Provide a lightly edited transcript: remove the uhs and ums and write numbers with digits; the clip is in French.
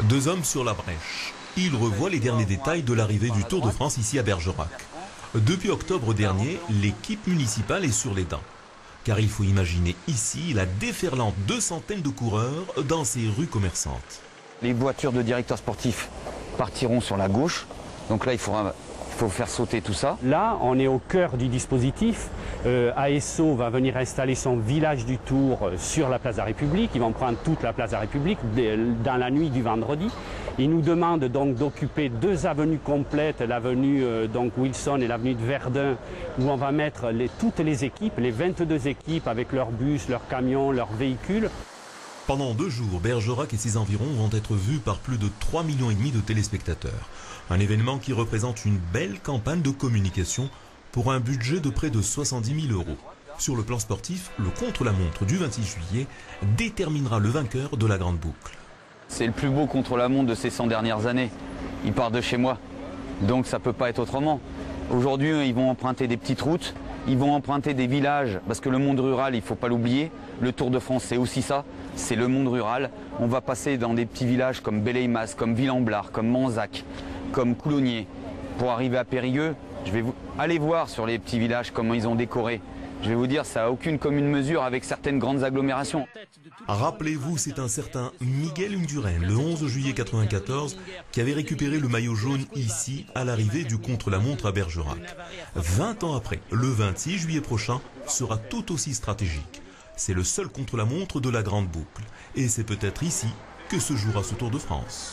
Deux hommes sur la brèche. Ils revoient les derniers détails de l'arrivée du Tour de France ici à Bergerac. Depuis octobre dernier, l'équipe municipale est sur les dents. Car il faut imaginer ici la déferlante de centaines de coureurs dans ces rues commerçantes. Les voitures de directeurs sportifs partiront sur la gauche. Donc là, il faut faire sauter tout ça. Là, on est au cœur du dispositif. ASO va venir installer son village du Tour sur la place de la République. Ils vont prendre toute la place de la République dans la nuit du vendredi. Ils nous demandent donc d'occuper deux avenues complètes, l'avenue Wilson et l'avenue de Verdun, où on va mettre toutes les équipes, les 22 équipes avec leurs bus, leurs camions, leurs véhicules. Pendant 2 jours, Bergerac et ses environs vont être vus par plus de 3,5 millions de téléspectateurs. Un événement qui représente une belle campagne de communication pour un budget de près de 70 000 €. Sur le plan sportif, le contre-la-montre du 26 juillet déterminera le vainqueur de la Grande Boucle. C'est le plus beau contre-la-montre de ces 100 dernières années. Il part de chez moi, donc ça ne peut pas être autrement. Aujourd'hui, ils vont emprunter des petites routes, ils vont emprunter des villages, parce que le monde rural, il ne faut pas l'oublier. Le Tour de France, c'est aussi ça, c'est le monde rural. On va passer dans des petits villages comme Belleymas, comme Villamblard, comme Manzac, comme Coulonnier. Pour arriver à Périgueux, allez voir sur les petits villages comment ils ont décoré. Je vais vous dire, ça n'a aucune commune mesure avec certaines grandes agglomérations. Rappelez-vous, c'est un certain Miguel Indurain, le 11 juillet 1994, qui avait récupéré le maillot jaune ici, à l'arrivée du contre-la-montre à Bergerac. 20 ans après, le 26 juillet prochain sera tout aussi stratégique. C'est le seul contre-la-montre de la Grande Boucle. Et c'est peut-être ici que se jouera ce Tour de France.